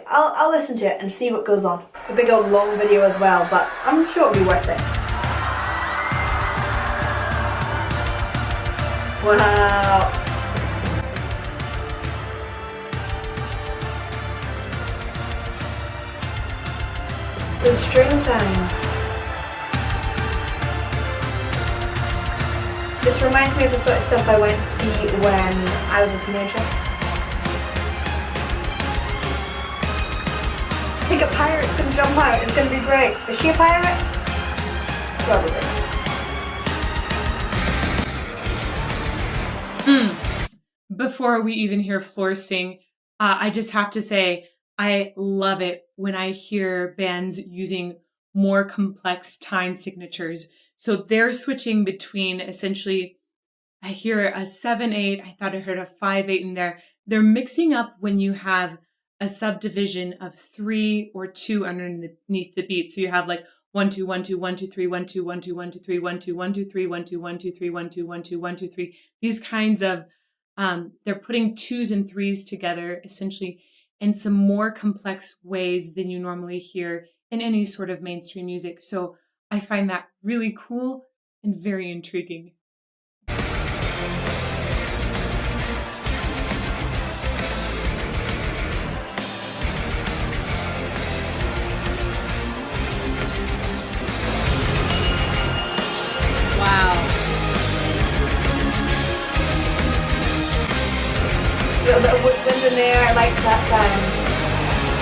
I'll listen to it and see what goes on. It's a big old long video as well, but I'm sure it'll be worth it. Wow. The string sounds. This reminds me of the sort of stuff I went to see when I was a teenager. I think a pirate's gonna jump out. It's gonna be great. Is she a pirate? Probably. Before we even hear Floor sing, I just have to say, I love it when I hear bands using more complex time signatures. So they're switching between essentially, I hear a 7/8. I thought I heard a 5/8 in there. They're mixing up when you have a subdivision of 3 or 2 underneath the beat. So you have like 1 2 1 2 1 2 3 1 2 1 2 1 2 3 1 2 1 2 3 1 2 1 2 3 1 2 1 2 1 2 3. These kinds of they're putting 2s and 3s together essentially in some more complex ways than you normally hear in any sort of mainstream music. So I find that really cool and very intriguing. Wow. A little bit of woodwind in there, I like that sound.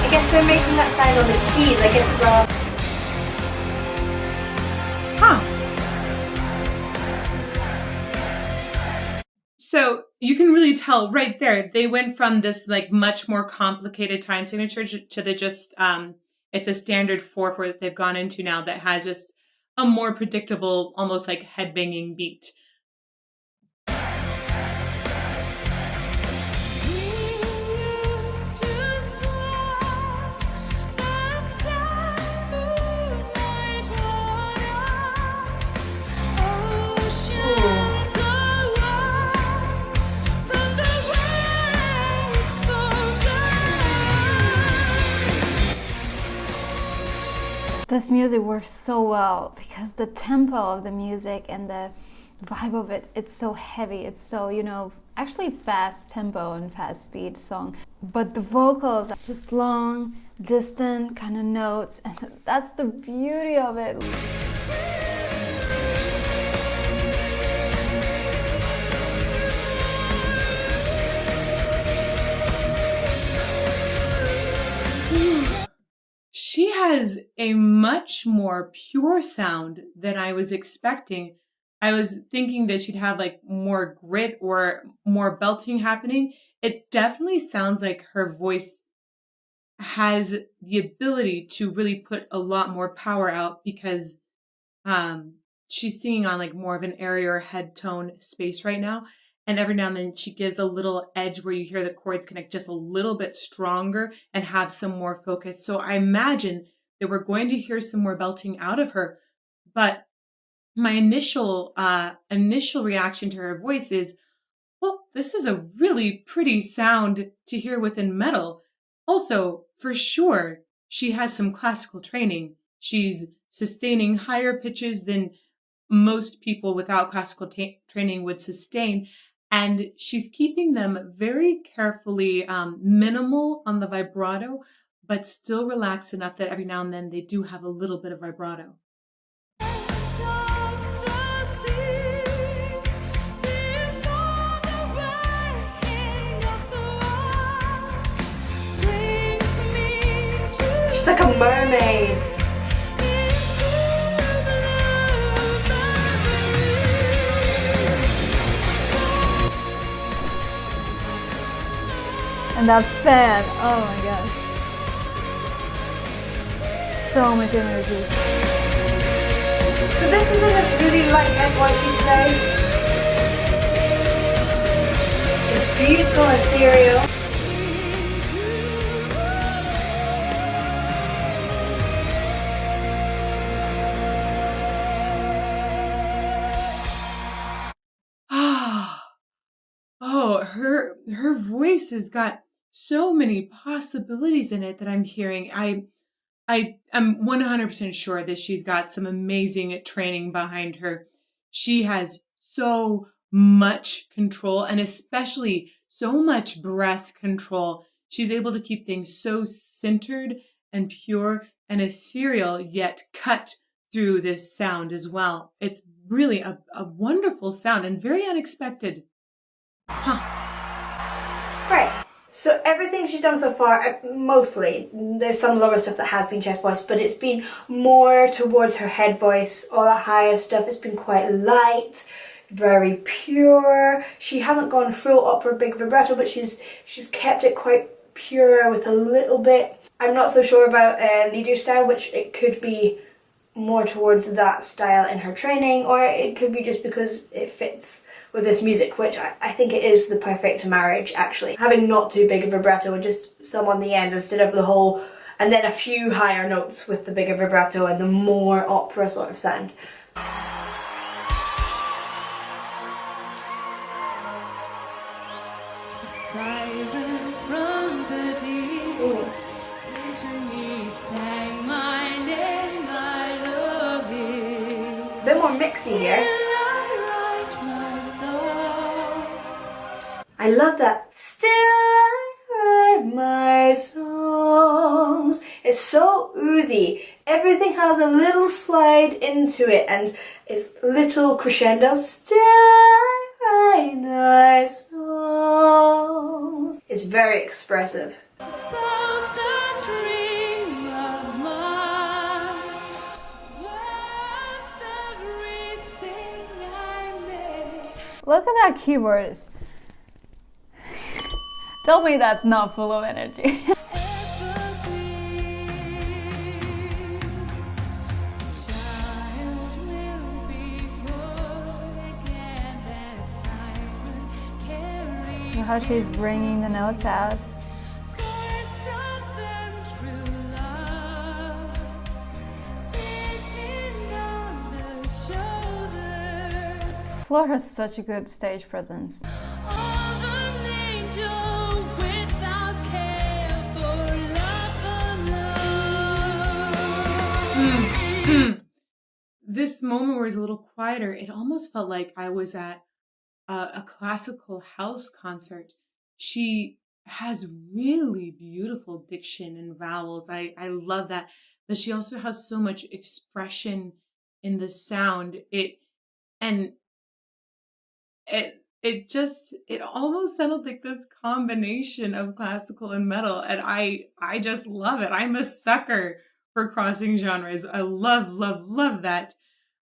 I guess they're making that sound on the keys. I guess it's a... So you can really tell right there, they went from this like much more complicated time signature to the just, it's a standard 4/4 that they've gone into now that has just a more predictable, almost like headbanging beat. This music works so well because the tempo of the music and the vibe of it, it's so heavy. It's so, actually fast tempo and fast speed song. But the vocals are just long, distant kind of notes, and that's the beauty of it. She has a much more pure sound than I was expecting. I was thinking that she'd have like more grit or more belting happening. It definitely sounds like her voice has the ability to really put a lot more power out because she's singing on like more of an airier head tone space right now. And every now and then she gives a little edge where you hear the chords connect just a little bit stronger and have some more focus. So I imagine that we're going to hear some more belting out of her. But my initial reaction to her voice is, well, this is a really pretty sound to hear within metal. Also, for sure, she has some classical training. She's sustaining higher pitches than most people without classical training would sustain. And she's keeping them very carefully minimal on the vibrato, but still relaxed enough that every now and then they do have a little bit of vibrato. It's like a mermaid. And that fan, oh my gosh. So much energy. So this isn't a really light NYC play. It's beautiful and ethereal. Oh, her voice has got so many possibilities in it that I'm hearing. I am 100% sure that she's got some amazing training behind her. She has so much control, and especially so much breath control. She's able to keep things so centered and pure and ethereal, yet cut through this sound as well. It's really a wonderful sound and very unexpected. Right. So everything she's done so far, mostly, there's some lower stuff that has been chest voice, but it's been more towards her head voice. All the higher stuff, it's been quite light, very pure. She hasn't gone full opera big vibrato, but she's kept it quite pure with a little bit. I'm not so sure about leader style, which it could be more towards that style in her training, or it could be just because it fits with this music, which I think it is the perfect marriage, actually. Having not too big a vibrato and just some on the end instead of the whole, and then a few higher notes with the bigger vibrato and the more opera sort of sound. A siren from the deep came to me, sang my name, I love you. A bit more mixy here. I love that. Still I write my songs. It's so oozy. Everything has a little slide into it and it's little crescendos. Still I write my songs. It's very expressive. About the dream of mine, worth everything I made. Look at that keyboard. Tell me that's not full of energy. How she's bringing the notes out. Flor has such a good stage presence. This moment where it's a little quieter, it almost felt like I was at a classical house concert. She has really beautiful diction and vowels. I love that. But she also has so much expression in the sound. It almost sounded like this combination of classical and metal. And I just love it. I'm a sucker for crossing genres. I love, love, love that.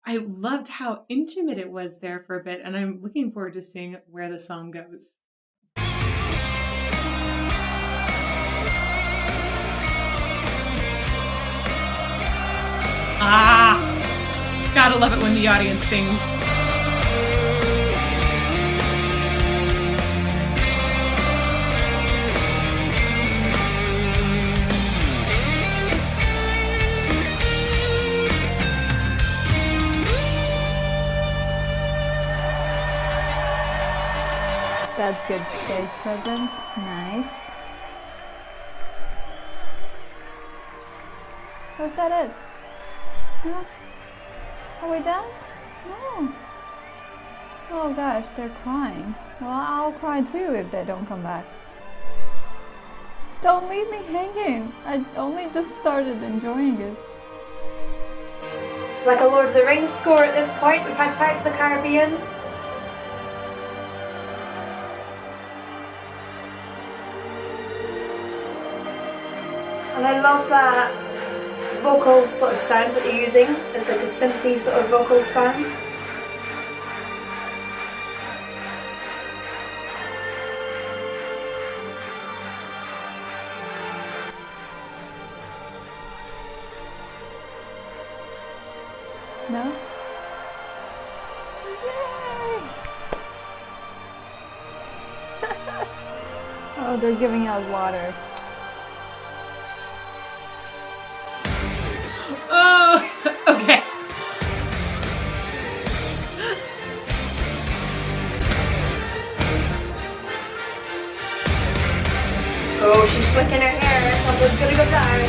I loved how intimate it was there for a bit, and I'm looking forward to seeing where the song goes. Gotta love it when the audience sings. That's good stage presence. Nice. Was that it? No? Are we done? No. Oh gosh, they're crying. Well, I'll cry too if they don't come back. Don't leave me hanging. I only just started enjoying it. It's like a Lord of the Rings score at this point. We've had Pirates of the Caribbean. And I love that vocal sort of sounds that they're using. It's like a synthy sort of vocal sound. No? Yay! Oh, they're giving out water. Oh, okay. Oh, she's flicking her hair. Something's gonna go down.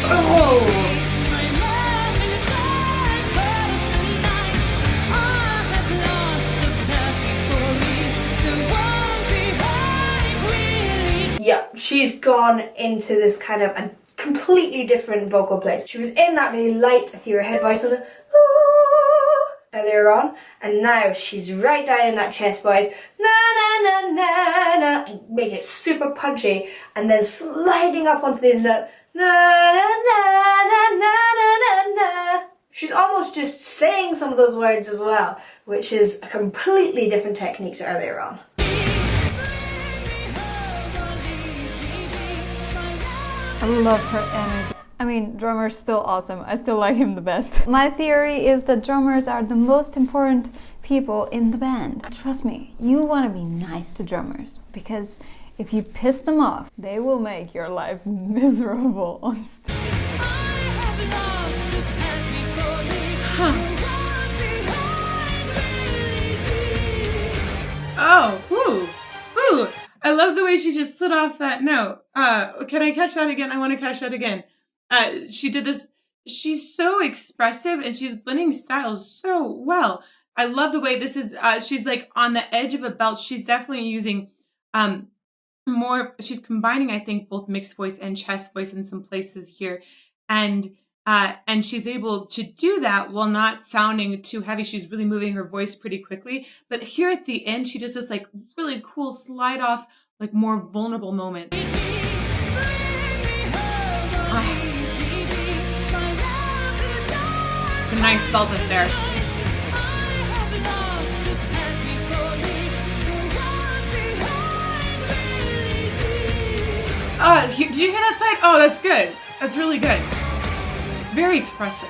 Oh. Yeah, she's gone into this kind of a completely different vocal place. She was in that really light ethereal head voice on the earlier on, and now she's right down in that chest voice, na na na na na, and making it super punchy, and then sliding up onto these notes, na na na na na na na na. She's almost just saying some of those words as well, which is a completely different technique to earlier on. I love her energy. I mean, drummer's still awesome. I still like him the best. My theory is that drummers are the most important people in the band. Trust me, you want to be nice to drummers, because if you piss them off, they will make your life miserable on stage. Oh, ooh. I love the way she just slid off that note. Can I catch that again? I want to catch that again. She did this. She's so expressive and she's blending styles so well. I love the way this is, she's like on the edge of a belt. She's definitely using she's combining, I think, both mixed voice and chest voice in some places here. And she's able to do that while not sounding too heavy. She's really moving her voice pretty quickly. But here at the end, she does this like really cool slide off, like more vulnerable moment. It's a nice belt up there. Oh, did you hear that side? Oh, that's good. That's really good. It's very expressive.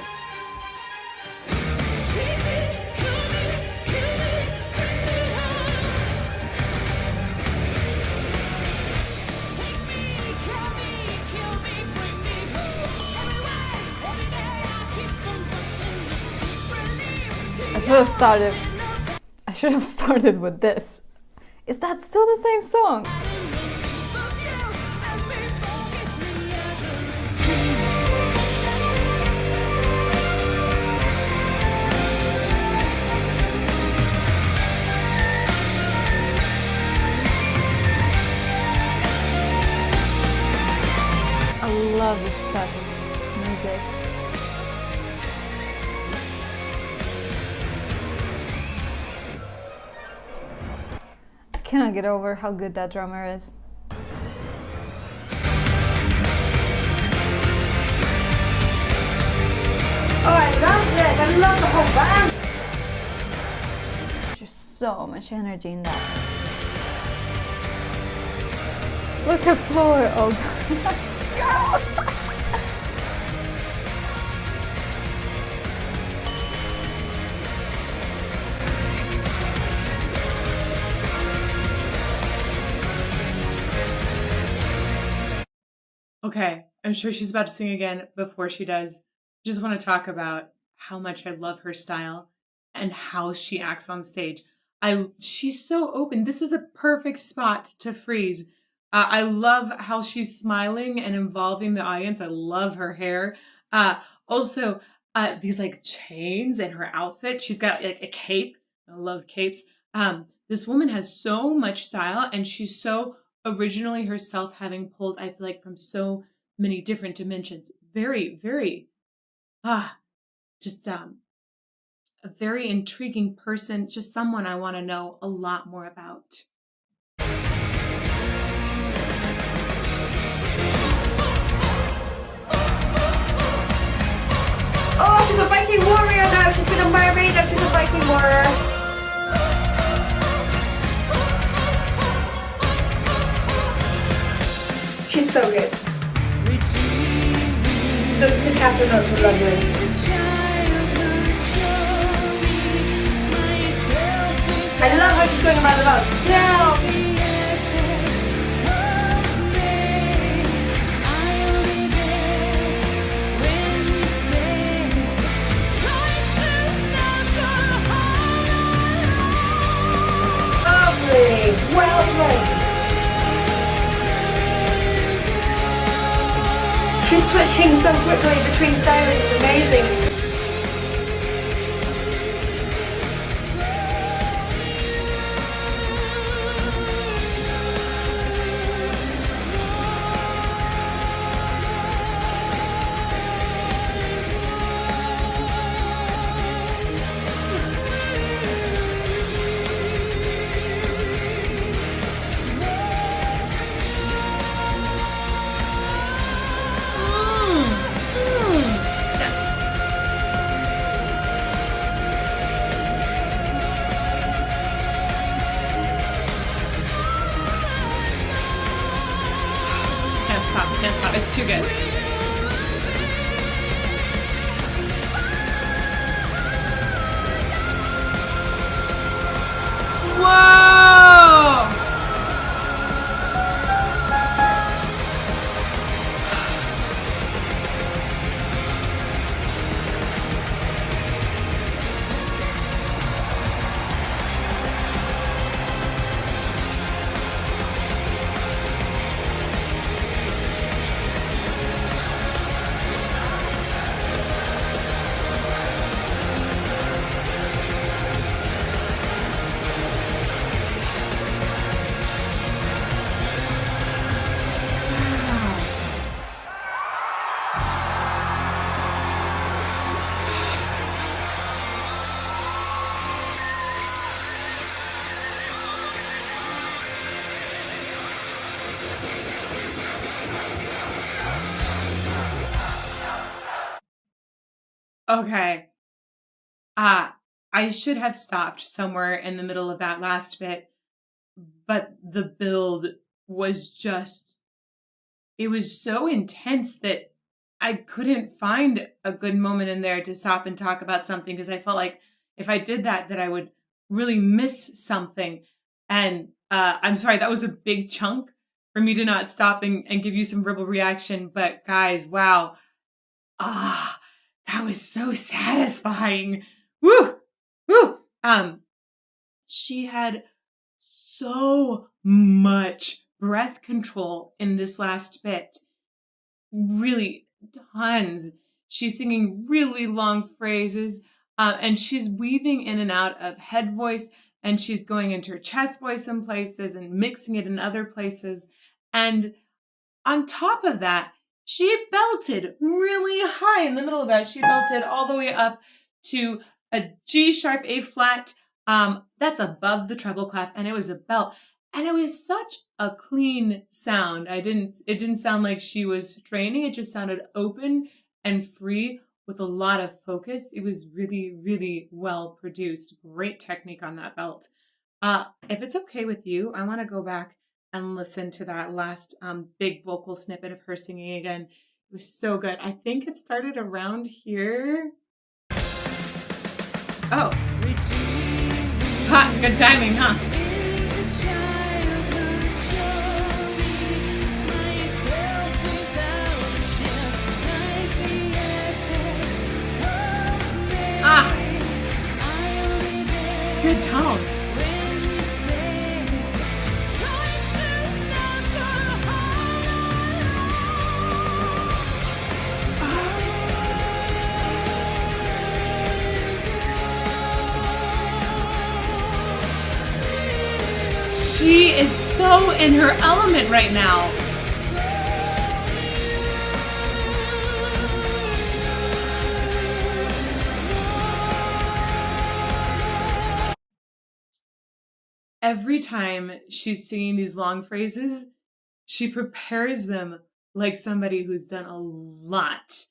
I should have started with this. Is that still the same song? I love this type of music. I cannot get over how good that drummer is. Oh, I love this! I love the whole band! There's so much energy in that. Look at Floor! Oh god. Okay, I'm sure she's about to sing again. Before she does, I just want to talk about how much I love her style and how she acts on stage. She's so open. This is a perfect spot to freeze. I love how she's smiling and involving the audience. I love her hair. Also, these like chains in her outfit. She's got like a cape. I love capes. This woman has so much style and she's so originally herself, having pulled, I feel like, from so many different dimensions. Very, very, just a very intriguing person. Just someone I want to know a lot more about. Oh, she's a Viking warrior now! She's been a mermaid, now she's a Viking warrior. She's so good. Those staccato notes were lovely. I love how she's going around the mouth. Now! Well played. She's switching so quickly between styles, it's amazing. Can't stop. It's too good. Whoa! Okay. I should have stopped somewhere in the middle of that last bit, but the build was just, it was so intense that I couldn't find a good moment in there to stop and talk about something, because I felt like if I did that, that I would really miss something. And I'm sorry, that was a big chunk for me to not stop and give you some verbal reaction. But guys, wow. That was so satisfying. Woo! Woo! She had so much breath control in this last bit. Really tons. She's singing really long phrases, and she's weaving in and out of head voice, and she's going into her chest voice in places and mixing it in other places. And on top of that, she belted really high in the middle of that. She belted all the way up to a G sharp A flat. That's above the treble clef, and it was a belt. And it was such a clean sound. It didn't sound like she was straining. It just sounded open and free with a lot of focus. It was really, really well produced. Great technique on that belt. If it's okay with you, I want to go back and listen to that last big vocal snippet of her singing again. It was so good. I think it started around here. Oh. Ha, good timing, huh? It's good tone. She is so in her element right now. Every time she's singing these long phrases, she prepares them like somebody who's done a lot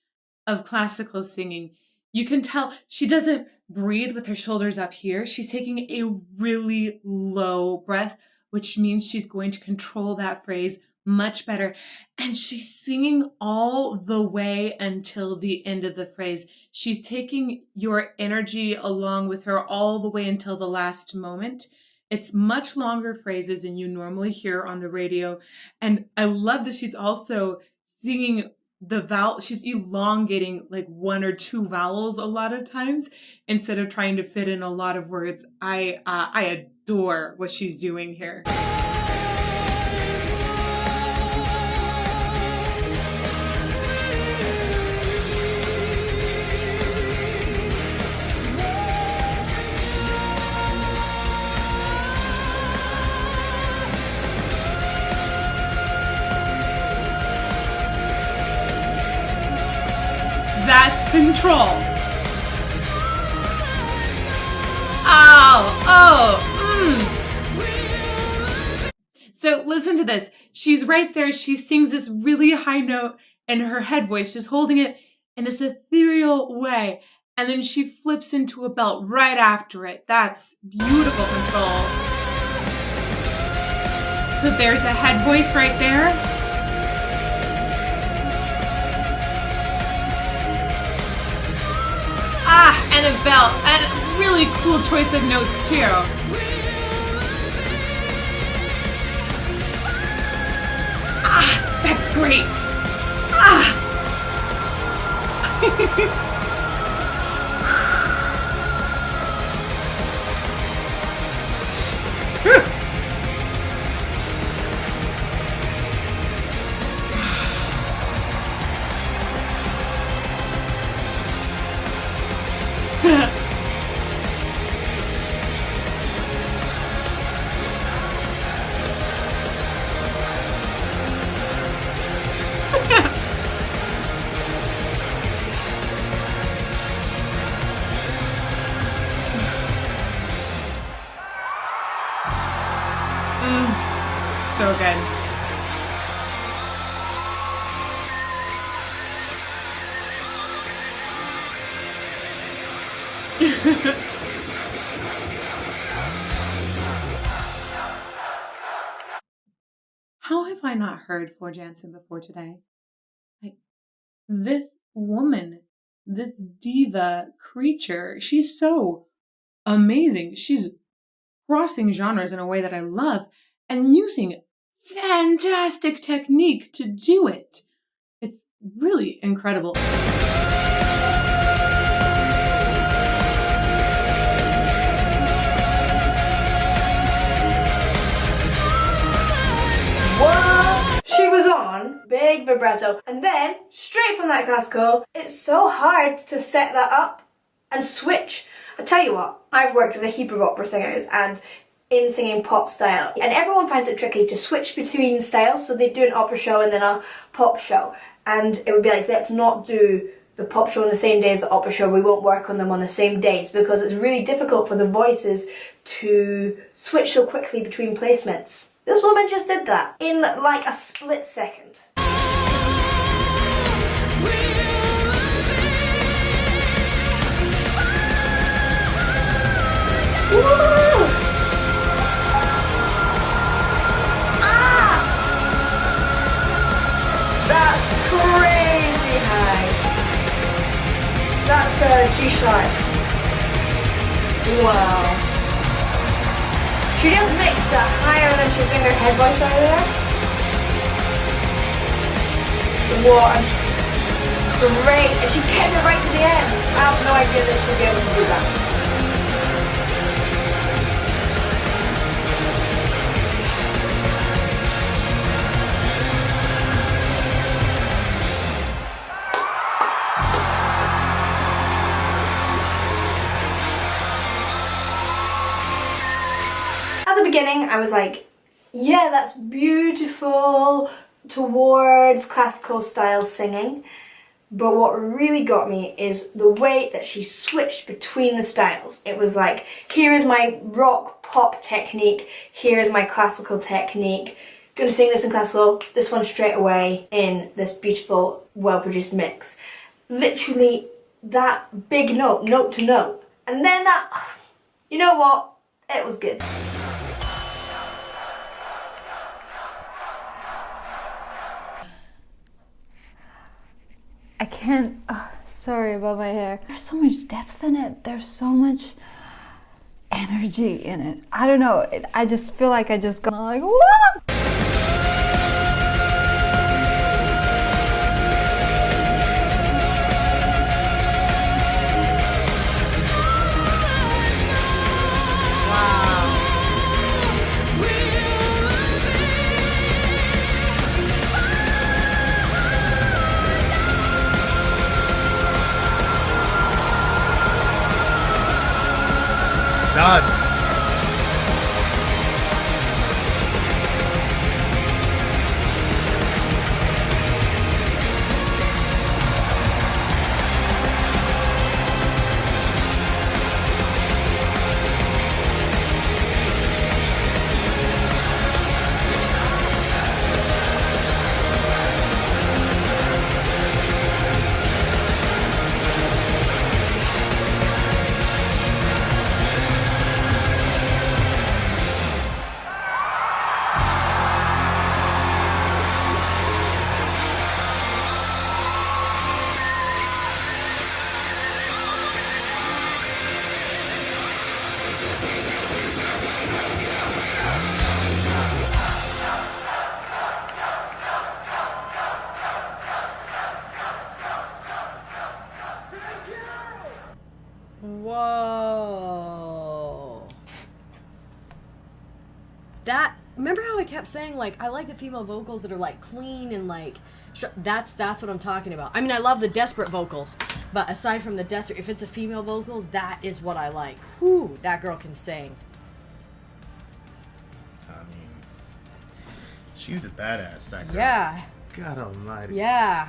of classical singing. You can tell she doesn't breathe with her shoulders up here. She's taking a really low breath, which means she's going to control that phrase much better. And she's singing all the way until the end of the phrase. She's taking your energy along with her all the way until the last moment. It's much longer phrases than you normally hear on the radio. And I love that she's also singing the vowel. She's elongating like one or two vowels a lot of times instead of trying to fit in a lot of words. I adore what she's doing here. control. So listen to this. She's right there. She sings this really high note in her head voice. She's holding it in this ethereal way. And then she flips into a belt right after it. That's beautiful control. So there's a head voice right there. And a belt. And a really cool choice of notes too. That's great. So good. How have I not heard Floor Jansen before today? Like, this woman, this diva creature, she's so amazing. She's crossing genres in a way that I love and using fantastic technique to do it. It's really incredible. What? She was on big vibrato, and then straight from that classical, it's so hard to set that up and switch. I tell you what, I've worked with a heap of opera singers and in singing pop style, and everyone finds it tricky to switch between styles, so they do an opera show and then a pop show, and it would be like, let's not do the pop show on the same day as the opera show, we won't work on them on the same days, because it's really difficult for the voices to switch so quickly between placements. This woman just did that in like a split second. Woo! That's crazy high. That's a G-sharp. Wow. She just mixed that higher than she was doing her head voice over there. What great. And she kept it right to the end. I have no idea that she'll be able to do that. At the beginning, I was like, yeah, that's beautiful towards classical style singing. But what really got me is the way that she switched between the styles. It was like, here is my rock pop technique, here is my classical technique. Gonna sing this in classical, this one straight away in this beautiful, well-produced mix. Literally that big note, note to note. And then that, you know what? It was good. I can't, sorry about my hair. There's so much depth in it. There's so much energy in it. I don't know, I just feel like I just got like, whoa! Done. Whoa. Remember how I kept saying, like, I like the female vocals that are, like, clean and, like, that's what I'm talking about. I mean, I love the desperate vocals, but aside from the desperate, if it's a female vocals, that is what I like. Whew, that girl can sing. I mean, she's a badass, that girl. Yeah. God almighty. Yeah.